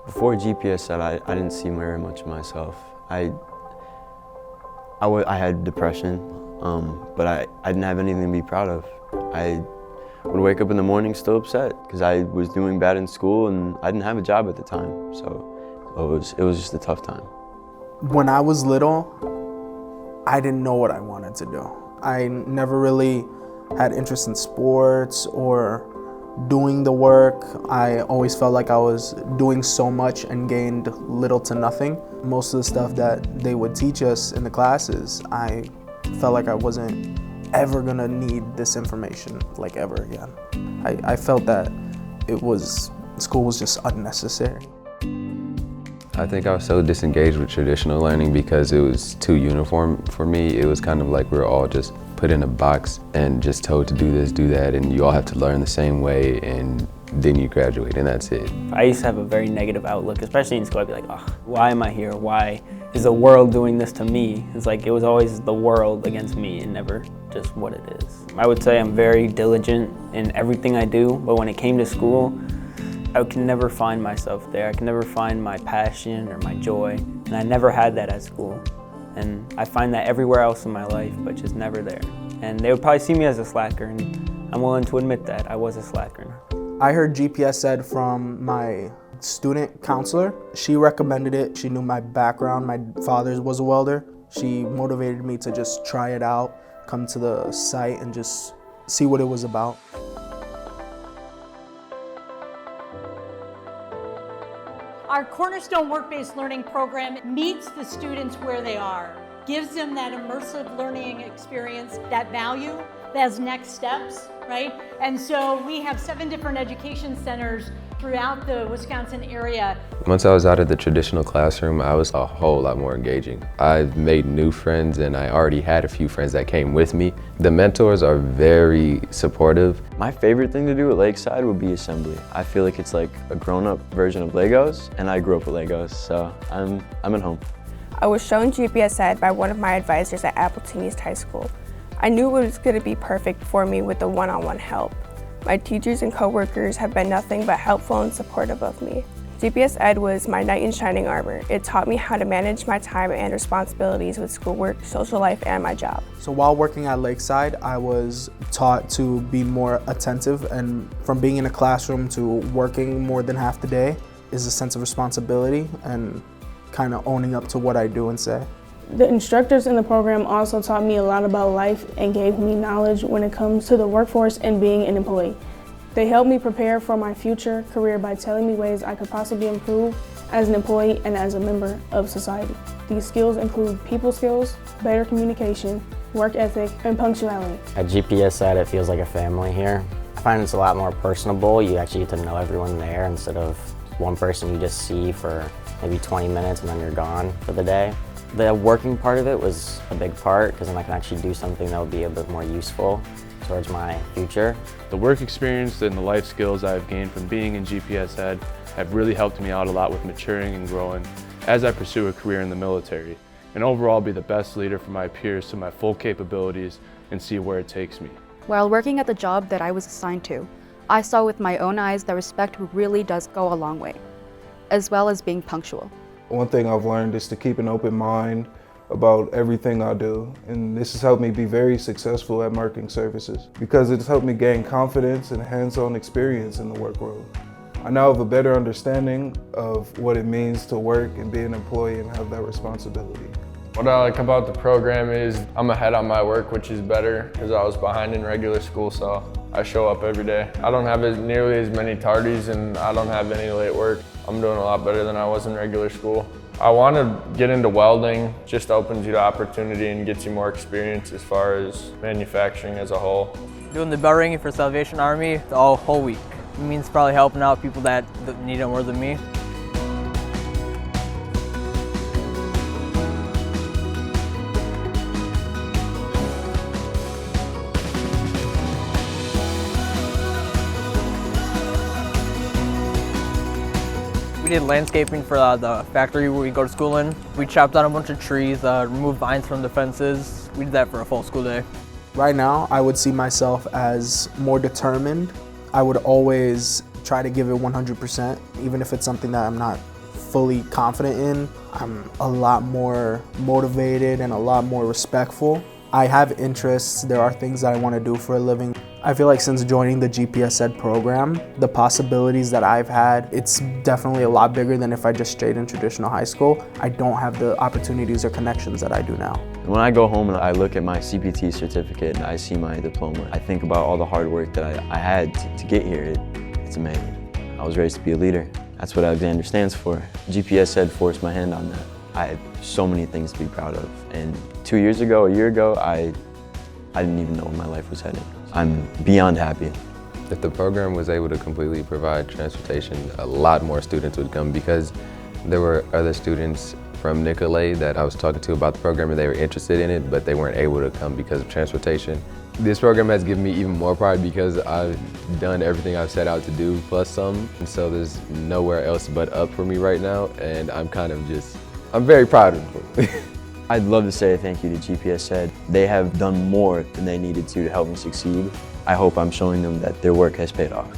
Before GPS said I didn't see very much of myself. I had depression, but I didn't have anything to be proud of. I would wake up in the morning still upset because I was doing bad in school and I didn't have a job at the time. So it was just a tough time. When I was little, I didn't know what I wanted to do. I never really had interest in sports or doing the work. I always felt like I was doing so much and gained little to nothing. Most of the stuff that they would teach us in the classes, I felt like I wasn't ever gonna need this information like ever again. I felt that school was just unnecessary. I think I was so disengaged with traditional learning because it was too uniform for me. It was kind of like we were all just put in a box and just told to do this, do that, and you all have to learn the same way, and then you graduate, and that's it. I used to have a very negative outlook, especially in school. I'd be like, oh, why am I here? Why is the world doing this to me? It's like it was always the world against me and never just what it is. I would say I'm very diligent in everything I do, but when it came to school, I could never find myself there. I could never find my passion or my joy, and I never had that at school. And I find that everywhere else in my life, but just never there. And they would probably see me as a slacker, and I'm willing to admit that I was a slacker. I heard GPS Ed from my student counselor. She recommended it. She knew my background. My father was a welder. She motivated me to just try it out, come to the site and just see what it was about. Our Cornerstone Work-Based Learning Program meets the students where they are, gives them that immersive learning experience, that value, those next steps, right? And so we have 7 different education centers throughout the Wisconsin area. Once I was out of the traditional classroom, I was a whole lot more engaging. I made new friends, and I already had a few friends that came with me. The mentors are very supportive. My favorite thing to do at Lakeside would be assembly. I feel like it's like a grown-up version of Legos, and I grew up with Legos, so I'm at home. I was shown GPS Ed by one of my advisors at Appleton East High School. I knew it was going to be perfect for me with the one-on-one help. My teachers and coworkers have been nothing but helpful and supportive of me. GPS Ed was my knight in shining armor. It taught me how to manage my time and responsibilities with schoolwork, social life, and my job. So while working at Lakeside, I was taught to be more attentive, and from being in a classroom to working more than half the day is a sense of responsibility and kind of owning up to what I do and say. The instructors in the program also taught me a lot about life and gave me knowledge when it comes to the workforce and being an employee. They helped me prepare for my future career by telling me ways I could possibly improve as an employee and as a member of society. These skills include people skills, better communication, work ethic, and punctuality. At GPS Ed, it feels like a family here. I find it's a lot more personable. You actually get to know everyone there instead of one person you just see for maybe 20 minutes and then you're gone for the day. The working part of it was a big part because then I can actually do something that would be a bit more useful towards my future. The work experience and the life skills I've gained from being in GPS Ed have really helped me out a lot with maturing and growing as I pursue a career in the military, and overall be the best leader for my peers to my full capabilities and see where it takes me. While working at the job that I was assigned to, I saw with my own eyes that respect really does go a long way, as well as being punctual. One thing I've learned is to keep an open mind about everything I do, and this has helped me be very successful at marketing services because it's helped me gain confidence and hands-on experience in the work world. I now have a better understanding of what it means to work and be an employee and have that responsibility. What I like about the program is I'm ahead on my work, which is better because I was behind in regular school, so I show up every day. I don't have nearly as many tardies and I don't have any late work. I'm doing a lot better than I was in regular school. I want to get into welding, just opens you to opportunity and gets you more experience as far as manufacturing as a whole. Doing the bell ringing for Salvation Army the whole week. It means probably helping out people that need it more than me. We did landscaping for the factory where we go to school in. We chopped down a bunch of trees, removed vines from the fences. We did that for a full school day. Right now, I would see myself as more determined. I would always try to give it 100%, even if it's something that I'm not fully confident in. I'm a lot more motivated and a lot more respectful. I have interests. There are things that I want to do for a living. I feel like since joining the GPS Ed program, the possibilities that I've had, it's definitely a lot bigger than if I just stayed in traditional high school. I don't have the opportunities or connections that I do now. When I go home and I look at my CPT certificate and I see my diploma, I think about all the hard work that I had to get here. It's amazing. I was raised to be a leader. That's what Alexander stands for. GPS Ed forced my hand on that. I had so many things to be proud of. And a year ago, I didn't even know where my life was headed. I'm beyond happy. If the program was able to completely provide transportation, a lot more students would come because there were other students from Nicolay that I was talking to about the program and they were interested in it, but they weren't able to come because of transportation. This program has given me even more pride because I've done everything I've set out to do plus some, and so there's nowhere else but up for me right now, and I'm very proud of them. I'd love to say thank you to GPS Ed. They have done more than they needed to help me succeed. I hope I'm showing them that their work has paid off.